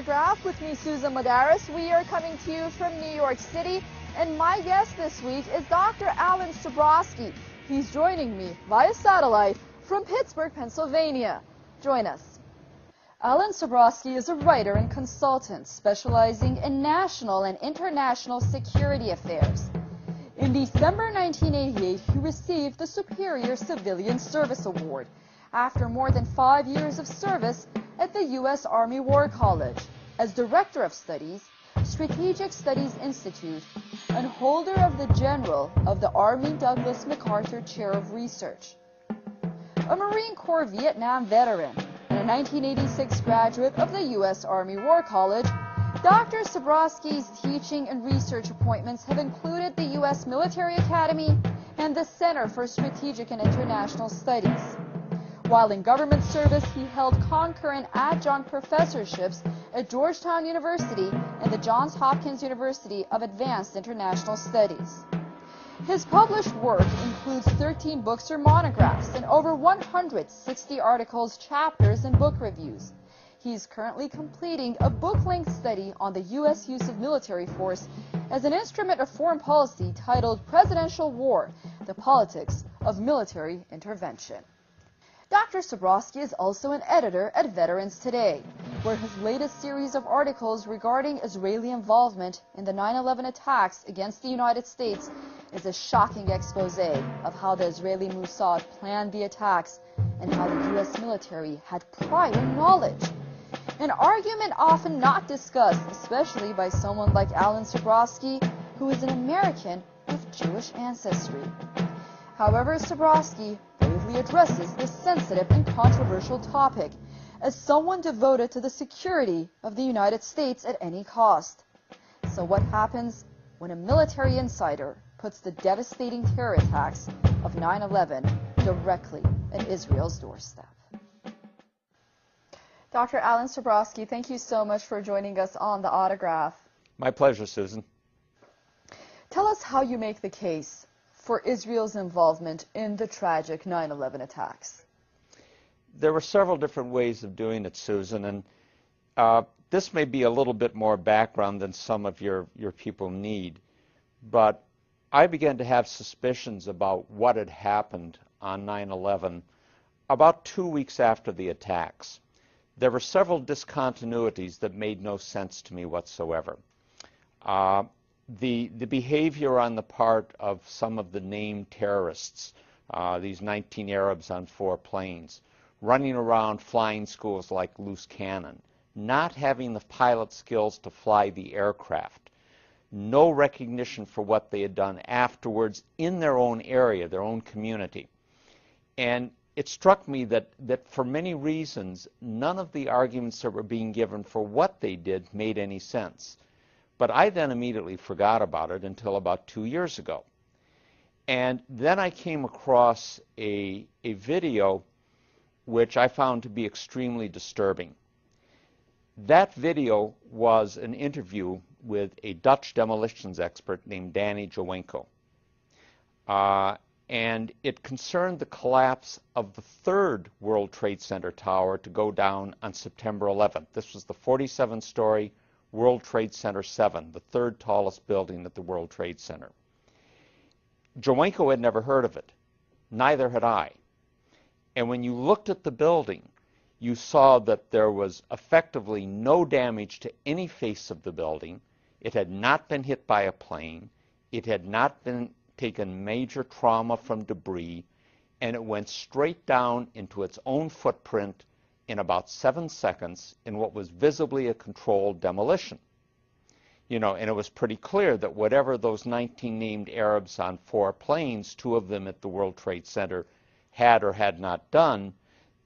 Autograph. With me, Susan Madaris. We are coming to you from New York City, and my guest this week is Dr. Alan Sabrosky. He's joining me via satellite from Pittsburgh, Pennsylvania. Join us. Alan Sabrosky is a writer and consultant specializing in national and international security affairs. In December 1988, he received the Superior Civilian Service Award after more than 5 years of service at the U.S. Army War College as Director of Studies, Strategic Studies Institute, and holder of the General of the Army Douglas MacArthur Chair of Research. A Marine Corps Vietnam veteran and a 1986 graduate of the U.S. Army War College, Dr. Sabrosky's teaching and research appointments have included the U.S. Military Academy and the Center for Strategic and International Studies. While in government service, he held concurrent adjunct professorships at Georgetown University and the Johns Hopkins University of Advanced International Studies. His published work includes 13 books or monographs and over 160 articles, chapters, and book reviews. He is currently completing a book-length study on the U.S. use of military force as an instrument of foreign policy titled Presidential War: The Politics of Military Intervention. Dr. Sabrosky is also an editor at Veterans Today, where his latest series of articles regarding Israeli involvement in the 9/11 attacks against the United States is a shocking expose of how the Israeli Mossad planned the attacks and how the U.S. military had prior knowledge. An argument often not discussed, especially by someone like Alan Sabrosky, who is an American with Jewish ancestry. However, Sabrosky bravely addresses this sensitive and controversial topic as someone devoted to the security of the United States at any cost. So what happens when a military insider puts the devastating terror attacks of 9/11 directly at Israel's doorstep? Dr. Alan Sabrosky, thank you so much for joining us on The Autograph. My pleasure, Susan. Tell us how you make the case for Israel's involvement in the tragic 9/11 attacks. There were several different ways of doing it, Susan, and this may be a little bit more background than some of your people need, but I began to have suspicions about what had happened on 9/11 about 2 weeks after the attacks. There were several discontinuities that made no sense to me whatsoever. The behavior on the part of some of the named terrorists, these 19 Arabs on 4 planes, running around flying schools like loose cannon, not having the pilot skills to fly the aircraft, no recognition for what they had done afterwards in their own area, their own community. And it struck me that for many reasons, none of the arguments that were being given for what they did made any sense. But I then immediately forgot about it until about 2 years ago. And then I came across a video which I found to be extremely disturbing. That video was an interview with a Dutch demolitions expert named Danny Jowenko. And it concerned the collapse of the 3rd World Trade Center tower to go down on September 11th. This was the 47-story World Trade Center 7, the 3rd tallest building at the World Trade Center. Jowenko had never heard of it. Neither had I. And when you looked at the building, you saw that there was effectively no damage to any face of the building. It had not been hit by a plane. It had not been taken major trauma from debris, and it went straight down into its own footprint in about 7 seconds in what was visibly a controlled demolition. You know, and it was pretty clear that whatever those 19 named Arabs on 4 planes, 2 of them at the World Trade Center, had or had not done,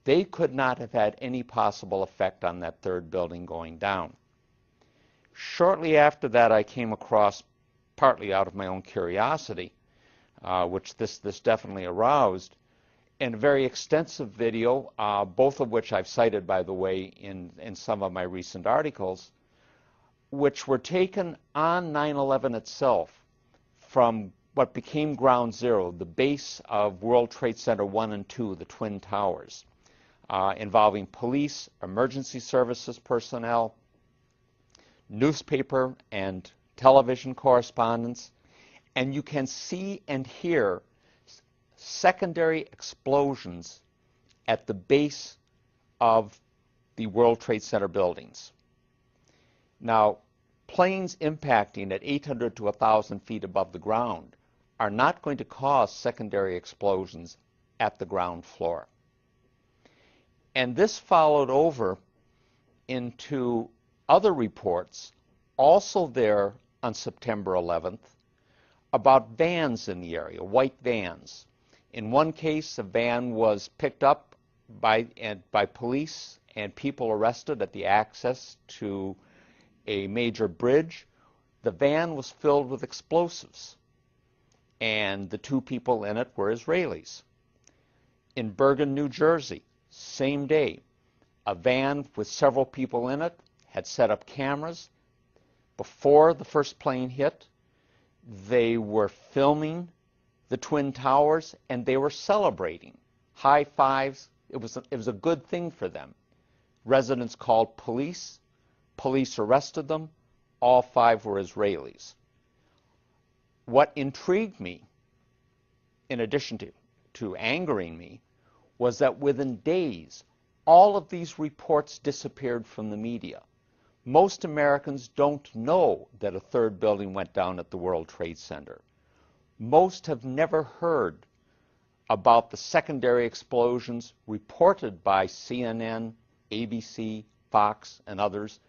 they could not have had any possible effect on that 3rd building going down. Shortly after that, I came across, partly out of my own curiosity, which this definitely aroused, and a very extensive video, both of which I've cited, by the way, in some of my recent articles, which were taken on 9/11 itself from what became Ground Zero, the base of World Trade Center 1 and 2, the Twin Towers, involving police, emergency services personnel, newspaper and television correspondence, and you can see and hear secondary explosions at the base of the World Trade Center buildings. Now, planes impacting at 800 to 1,000 feet above the ground are not going to cause secondary explosions at the ground floor. And this followed over into other reports, also there on September 11th, about vans in the area, white vans. In one case, a van was picked up by police and people arrested at the access to a major bridge. The van was filled with explosives, and the two people in it were Israelis. In Bergen, New Jersey, same day, a van with several people in it had set up cameras. Before the first plane hit, they were filming the Twin Towers, and they were celebrating. High fives. It was a good thing for them. Residents called police. Police arrested them. All five were Israelis. What intrigued me, in addition to angering me, was that within days, all of these reports disappeared from the media. Most Americans don't know that a third building went down at the World Trade Center. Most have never heard about the secondary explosions reported by CNN, ABC, Fox, and others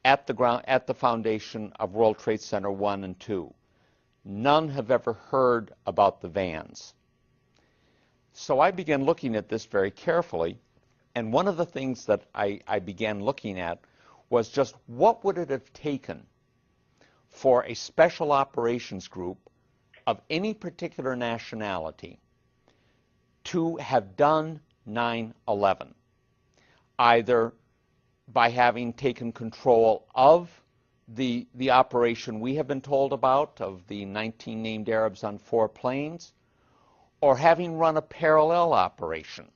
at the foundation of World Trade Center 1 and 2. None have ever heard about the vans. So I began looking at this very carefully, and one of the things that I began looking at was just what would it have taken for a special operations group of any particular nationality to have done 9/11, either by having taken control of the operation we have been told about of the 19 named Arabs on 4 planes, or having run a parallel operation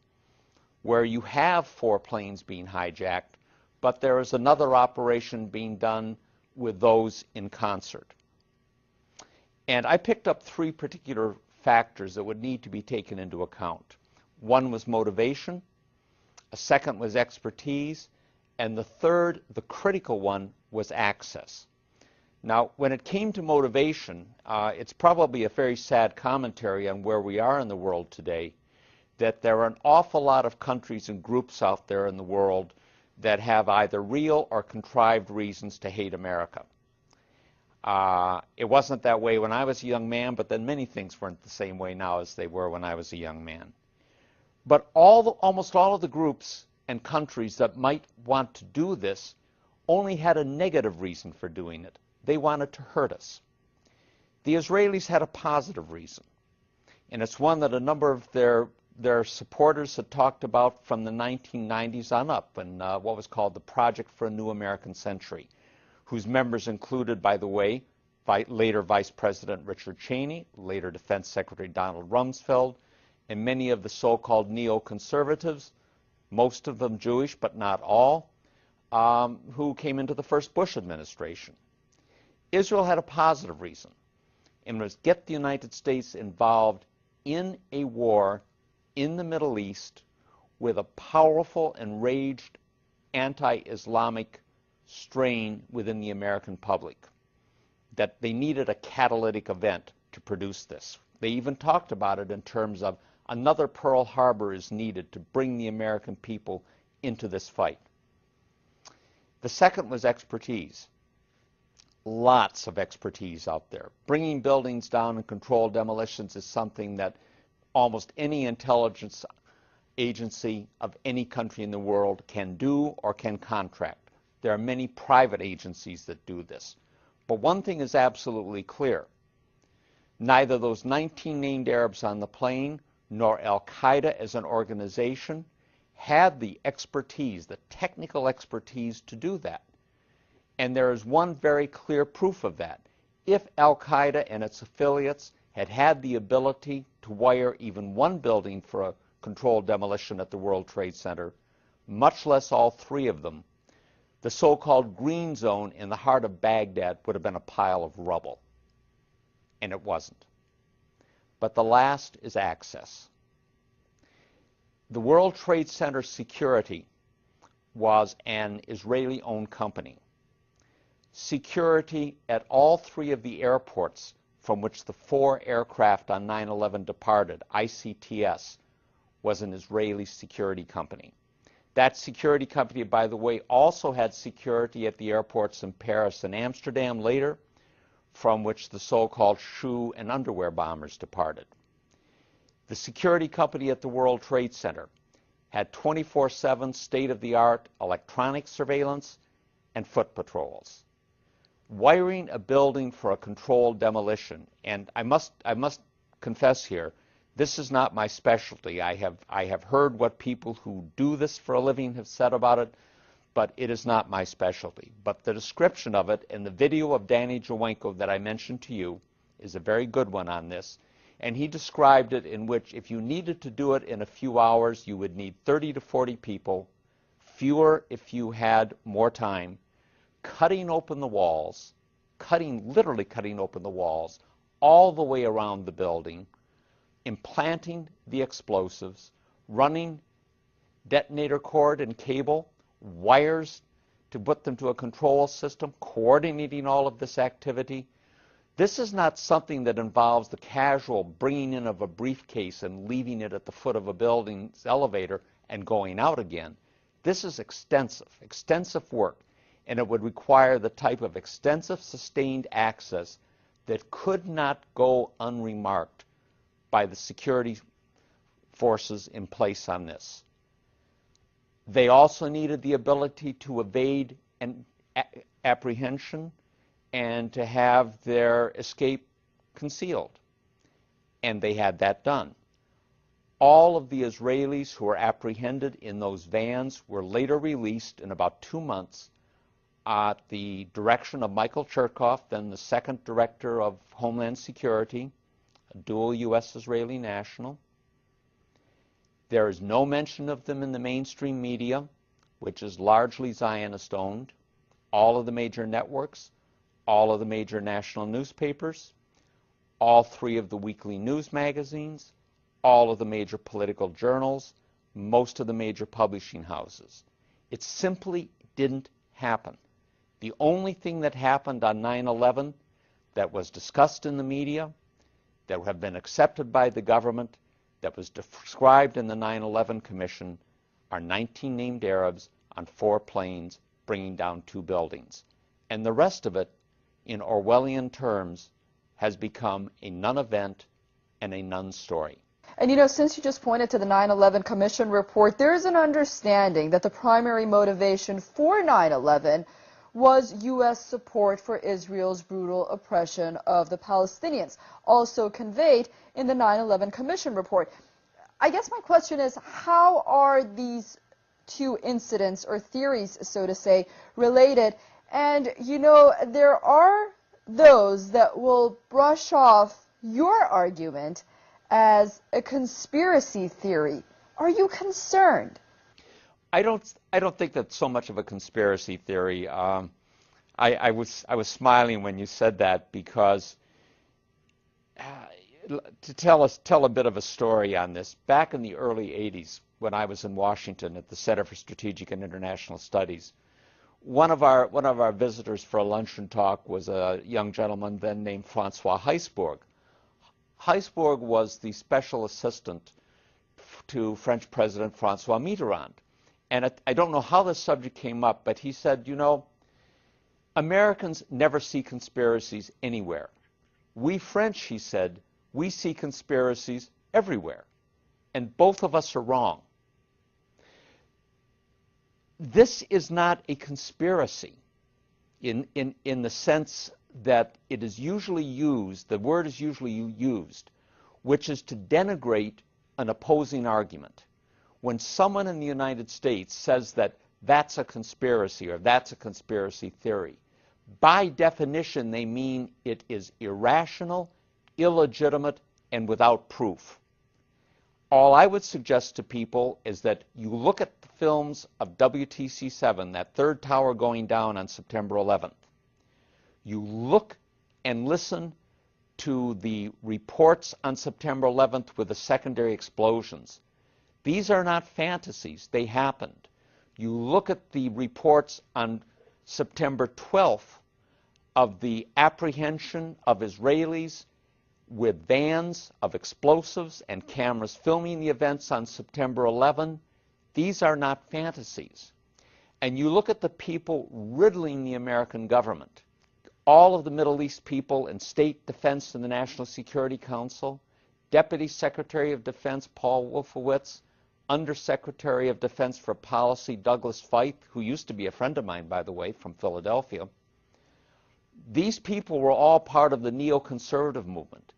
where you have 4 planes being hijacked, but there is another operation being done with those in concert. And I picked up 3 particular factors that would need to be taken into account. One was motivation, a second was expertise, and the third, the critical one, was access. Now, when it came to motivation, it's probably a very sad commentary on where we are in the world today, that there are an awful lot of countries and groups out there in the world that have either real or contrived reasons to hate America. It wasn't that way when I was a young man, but then many things weren't the same way now as they were when I was a young man. But almost all of the groups and countries that might want to do this only had a negative reason for doing it. They wanted to hurt us. The Israelis had a positive reason, and it's one that a number of their supporters had talked about from the 1990s on up, and what was called the Project for a New American Century, whose members included, by the way, later Vice President Richard Cheney, later Defense Secretary Donald Rumsfeld, and many of the so-called neoconservatives, most of them Jewish but not all, who came into the first Bush administration. Israel had a positive reason, and was get the United States involved in a war in the Middle East with a powerful, enraged, anti-Islamic strain within the American public, that they needed a catalytic event to produce this. They even talked about it in terms of another Pearl Harbor is needed to bring the American people into this fight. The second was expertise. Lots of expertise out there. Bringing buildings down and controlled demolitions is something that almost any intelligence agency of any country in the world can do or can contract. There are many private agencies that do this. But one thing is absolutely clear. Neither those 19 named Arabs on the plane nor Al-Qaeda as an organization had the expertise, the technical expertise to do that. And there is one very clear proof of that. If Al-Qaeda and its affiliates had had the ability to wire even one building for a controlled demolition at the World Trade Center, much less all 3 of them, The so-called green zone in the heart of Baghdad would have been a pile of rubble, and it wasn't. But the last is access. The World Trade Center security was an Israeli-owned company. Security at all three of the airports from which the 4 aircraft on 9/11 departed, ICTS, was an Israeli security company. That security company, by the way, also had security at the airports in Paris and Amsterdam later, from which the so-called shoe and underwear bombers departed. The security company at the World Trade Center had 24/7 state-of-the-art electronic surveillance and foot patrols. Wiring a building for a controlled demolition, and I must confess here, this is not my specialty. I have heard what people who do this for a living have said about it, but it is not my specialty. But the description of it in the video of Danny Jawenko that I mentioned to you is a very good one on this. And he described it in which if you needed to do it in a few hours, you would need 30 to 40 people, fewer if you had more time, cutting open the walls, literally cutting open the walls, all the way around the building, implanting the explosives, running detonator cord and cable, wires to put them to a control system, coordinating all of this activity. This is not something that involves the casual bringing in of a briefcase and leaving it at the foot of a building's elevator and going out again. This is extensive work, and it would require the type of extensive sustained access that could not go unremarked by the security forces in place on this. They also needed the ability to evade an apprehension and to have their escape concealed. And they had that done. All of the Israelis who were apprehended in those vans were later released in about 2 months at the direction of Michael Chertoff, then the second director of Homeland Security, a dual U.S.-Israeli national. There is no mention of them in the mainstream media, which is largely Zionist-owned. All of the major networks, all of the major national newspapers, all 3 of the weekly news magazines, all of the major political journals, most of the major publishing houses. It simply didn't happen. The only thing that happened on 9/11 that was discussed in the media, that have been accepted by the government, that was described in the 9/11 Commission, are 19 named Arabs on 4 planes bringing down 2 buildings. And the rest of it, in Orwellian terms, has become a non-event and a non-story. And you know, since you just pointed to the 9/11 Commission report, there is an understanding that the primary motivation for 9/11 was U.S. support for Israel's brutal oppression of the Palestinians, also conveyed in the 9/11 Commission report. I guess my question is, how are these 2 incidents, or theories, so to say, related? And, you know, there are those that will brush off your argument as a conspiracy theory. Are you concerned? I don't think that's so much of a conspiracy theory. I was smiling when you said that, because to tell a bit of a story on this, back in the early 80s when I was in Washington at the Center for Strategic and International Studies, one of our visitors for a luncheon talk was a young gentleman then named Francois Heisbourg. Heisbourg was the special assistant to French President Francois Mitterrand. And I don't know how this subject came up, but he said, you know, Americans never see conspiracies anywhere. We French, he said, we see conspiracies everywhere. And both of us are wrong. This is not a conspiracy in the sense that it is usually used, the word is usually used, which is to denigrate an opposing argument. When someone in the United States says that that's a conspiracy or that's a conspiracy theory, by definition they mean it is irrational, illegitimate, and without proof. All I would suggest to people is that you look at the films of WTC-7, that third tower going down on September 11th. You look and listen to the reports on September 11th with the secondary explosions. These are not fantasies. They happened. You look at the reports on September 12th of the apprehension of Israelis with vans of explosives and cameras filming the events on September 11. These are not fantasies. And you look at the people riddling the American government, all of the Middle East people in State Defense and the National Security Council, Deputy Secretary of Defense Paul Wolfowitz, Undersecretary of Defense for Policy Douglas Feith, who used to be a friend of mine, by the way, from Philadelphia. These people were all part of the neoconservative movement.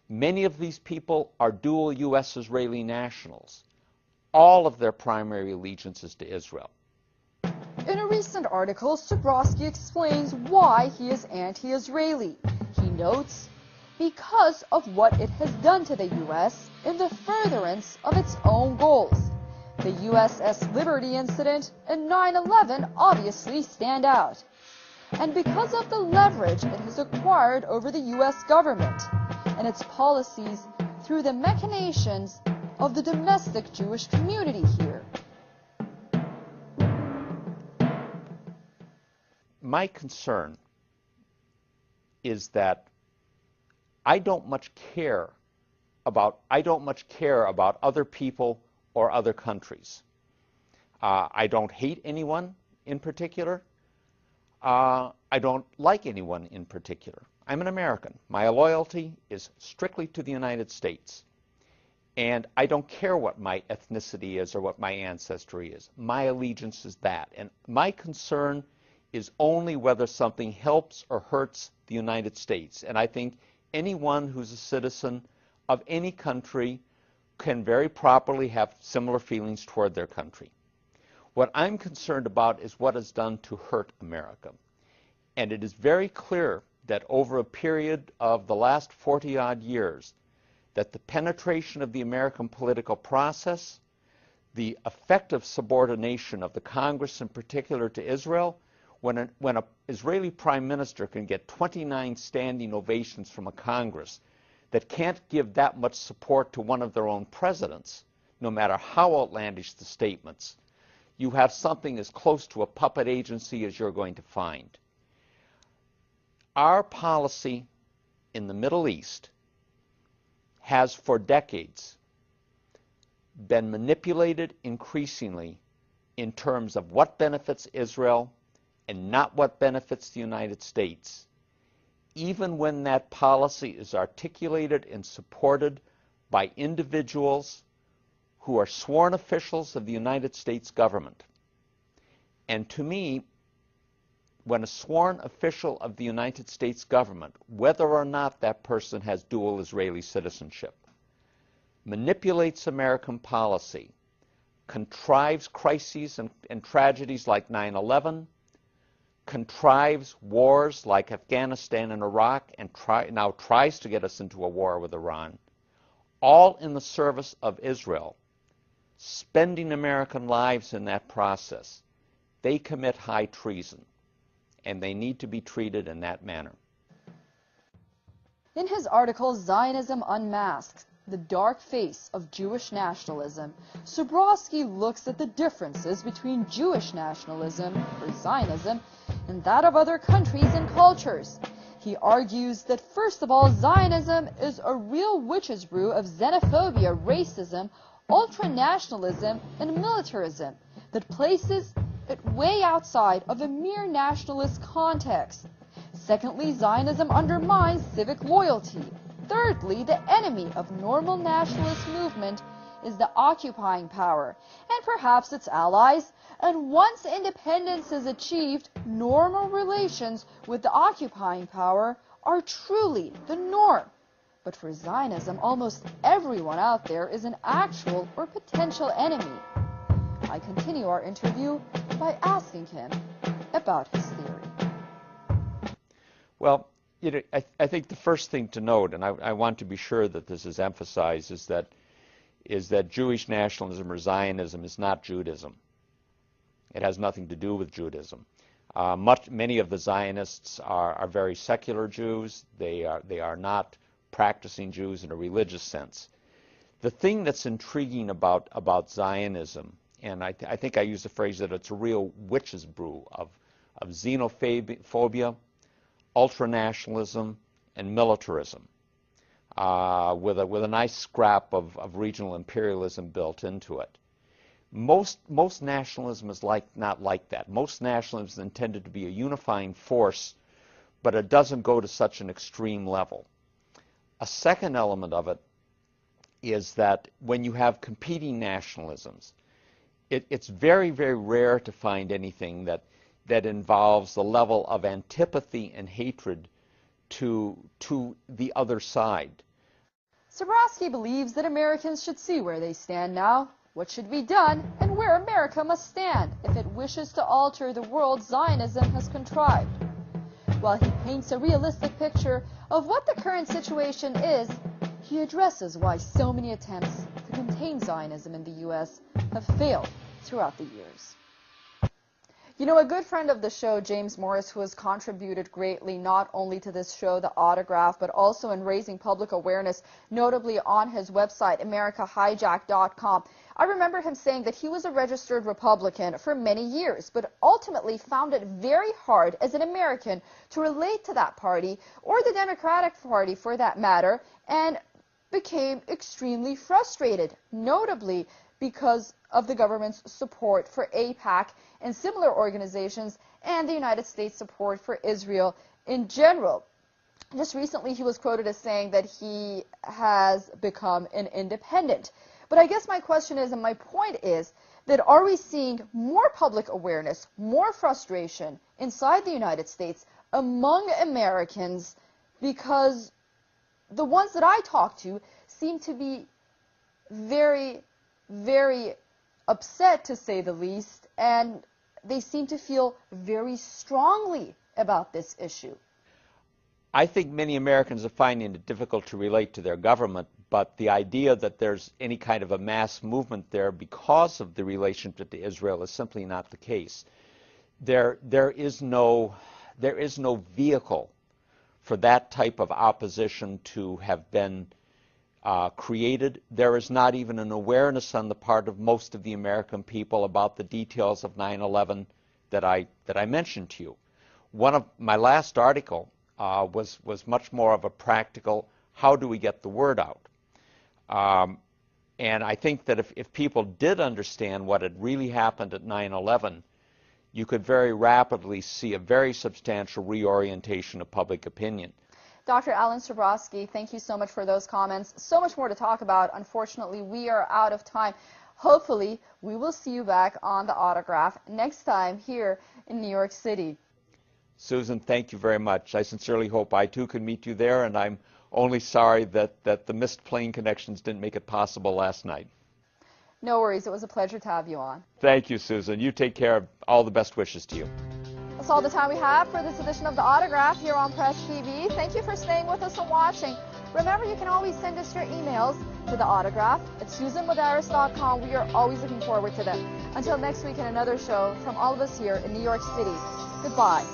Many of these people are dual U.S.-Israeli nationals. All of their primary allegiance is to Israel. In a recent article, Sabrosky explains why he is anti-Israeli. He notes, because of what it has done to the U.S. in the furtherance of its own goals. The USS Liberty incident and 9/11 obviously stand out. And because of the leverage it has acquired over the U.S. government and its policies through the machinations of the domestic Jewish community here. My concern is that I don't much care about other people or other countries. I don't hate anyone in particular. I don't like anyone in particular. I'm an American. My loyalty is strictly to the United States. And I don't care what my ethnicity is or what my ancestry is. My allegiance is that. And my concern is only whether something helps or hurts the United States. And I think anyone who's a citizen of any country can very properly have similar feelings toward their country. What I'm concerned about is what is done to hurt America. And it is very clear that over a period of the last 40-odd years, that the penetration of the American political process, the effective subordination of the Congress in particular to Israel, when an Israeli prime minister can get 29 standing ovations from a Congress that can't give that much support to one of their own presidents, no matter how outlandish the statements, you have something as close to a puppet agency as you're going to find. Our policy in the Middle East has for decades been manipulated increasingly in terms of what benefits Israel and not what benefits the United States, even when that policy is articulated and supported by individuals who are sworn officials of the United States government. And to me, when a sworn official of the United States government, whether or not that person has dual Israeli citizenship, manipulates American policy, contrives crises and tragedies like 9/11, contrives wars like Afghanistan and Iraq, and now tries to get us into a war with Iran, all in the service of Israel, spending American lives in that process, they commit high treason, and they need to be treated in that manner. In his article, Zionism Unmasked, the Dark Face of Jewish Nationalism, Sabrosky looks at the differences between Jewish nationalism, or Zionism, and that of other countries and cultures. He argues that, first of all, Zionism is a real witch's brew of xenophobia, racism, ultranationalism, and militarism that places it way outside of a mere nationalist context. Secondly, Zionism undermines civic loyalty. Thirdly, the enemy of normal nationalist movement is the occupying power, and perhaps its allies, and once independence is achieved, normal relations with the occupying power are truly the norm. But for Zionism, almost everyone out there is an actual or potential enemy. I continue our interview by asking him about his theory. Well, I think the first thing to note, and I want to be sure that this is emphasized, is that is that Jewish nationalism or Zionism is not Judaism. It has nothing to do with Judaism. Many of the Zionists are very secular Jews. They are not practicing Jews in a religious sense. The thing that's intriguing about Zionism, and I think I use the phrase that it's a real witch's brew of xenophobia, ultranationalism, and militarism, with a nice scrap of regional imperialism built into it. Most nationalism is not like that. Most nationalism is intended to be a unifying force, but it doesn't go to such an extreme level. A second element of it is that when you have competing nationalisms, it's very, very rare to find anything that involves the level of antipathy and hatred to the other side. Sabrosky believes that Americans should see where they stand now, what should be done, and where America must stand if it wishes to alter the world Zionism has contrived. While he paints a realistic picture of what the current situation is, he addresses why so many attempts to contain Zionism in the U.S. have failed throughout the years. You know, a good friend of the show, James Morris, who has contributed greatly not only to this show, The Autograph, but also in raising public awareness, notably on his website, AmericaHijacked.com. I remember him saying that he was a registered Republican for many years, but ultimately found it very hard as an American to relate to that party, or the Democratic Party for that matter, and became extremely frustrated, notably because of the government's support for AIPAC and similar organizations, and the United States support for Israel in general. Just recently, he was quoted as saying that he has become an independent. But I guess my question is, and my point is, that are we seeing more public awareness, more frustration inside the United States among Americans, because the ones that I talk to seem to be very, very upset, to say the least, and they seem to feel very strongly about this issue. I think many Americans are finding it difficult to relate to their government, but the idea that there's any kind of a mass movement there because of the relationship to Israel is simply not the case. There is no vehicle for that type of opposition to have been created. There is not even an awareness on the part of most of the American people about the details of 9/11 that I mentioned to you. One of my last article was much more of a practical, how do we get the word out? And I think that if people did understand what had really happened at 9/11, you could very rapidly see a very substantial reorientation of public opinion. Dr. Alan Sabrosky, thank you so much for those comments. So much more to talk about. Unfortunately, we are out of time. Hopefully, we will see you back on The Autograph next time here in New York City. Susan, thank you very much. I sincerely hope I too can meet you there, and I'm only sorry that the missed plane connections didn't make it possible last night. No worries. It was a pleasure to have you on. Thank you, Susan. You take care. All the best wishes to you. That's all the time we have for this edition of The Autograph here on Press TV. Thank you for staying with us and watching. Remember, you can always send us your emails to The Autograph at SusanMadaris.com. We are always looking forward to them. Until next week in another show from all of us here in New York City. Goodbye.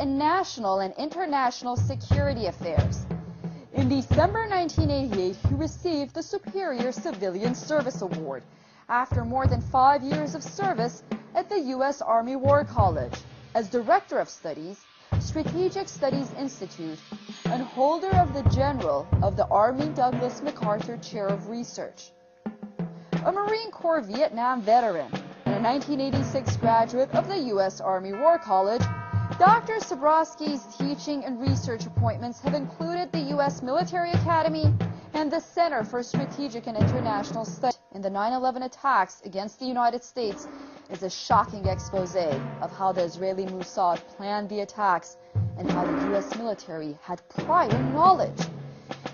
In national and international security affairs. In December 1988, he received the Superior Civilian Service Award after more than 5 years of service at the U.S. Army War College as Director of Studies, Strategic Studies Institute, and holder of the General of the Army Douglas MacArthur Chair of Research. A Marine Corps Vietnam veteran and a 1986 graduate of the U.S. Army War College, Dr. Sabrosky's teaching and research appointments have included the U.S. Military Academy and the Center for Strategic and International Studies. In the 9/11 attacks against the United States is a shocking expose of how the Israeli Mossad planned the attacks and how the U.S. military had prior knowledge.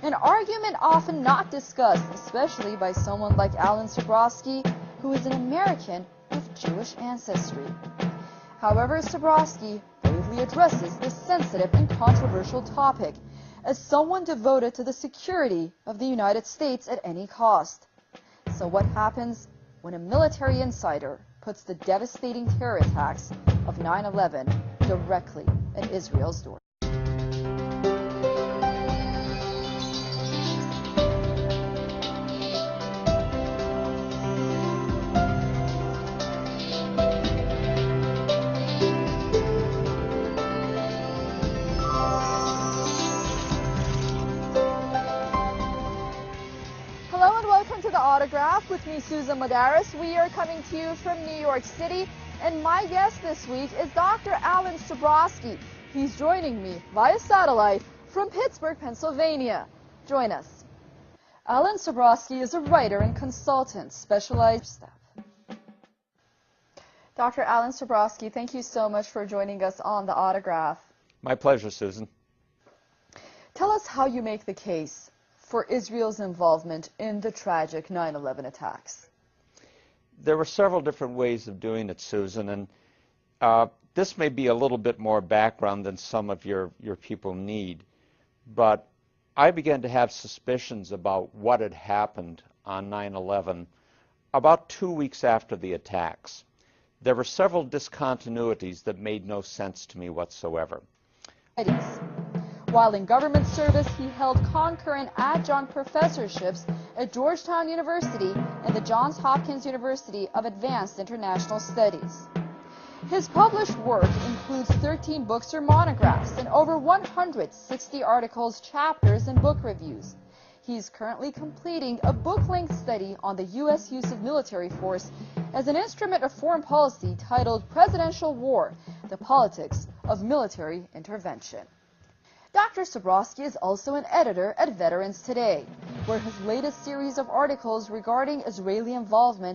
An argument often not discussed, especially by someone like Alan Sabrosky, who is an American with Jewish ancestry. However, Sabrosky publicly addresses this sensitive and controversial topic as someone devoted to the security of the United States at any cost. So what happens when a military insider puts the devastating terror attacks of 9/11 directly at Israel's door? Hello and welcome to The Autograph with me, Susan Madaris. We are coming to you from New York City, and my guest this week is Dr. Alan Sabrosky. He's joining me via satellite from Pittsburgh, Pennsylvania. Join us. Alan Sabrosky is a writer and consultant, specialized staff. Dr. Alan Sabrosky, thank you so much for joining us on The Autograph. My pleasure, Susan. Tell us how you make the case for Israel's involvement in the tragic 9/11 attacks. There were several different ways of doing it, Susan, and this may be a little bit more background than some of your people need, but I began to have suspicions about what had happened on 9/11 about 2 weeks after the attacks. There were several discontinuities that made no sense to me whatsoever. While in government service, he held concurrent adjunct professorships at Georgetown University and the Johns Hopkins University of Advanced International Studies. His published work includes 13 books or monographs and over 160 articles, chapters, and book reviews. He is currently completing a book-length study on the U.S. use of military force as an instrument of foreign policy titled Presidential War: The Politics of Military Intervention. Dr. Sabrosky is also an editor at Veterans Today, where his latest series of articles regarding Israeli involvement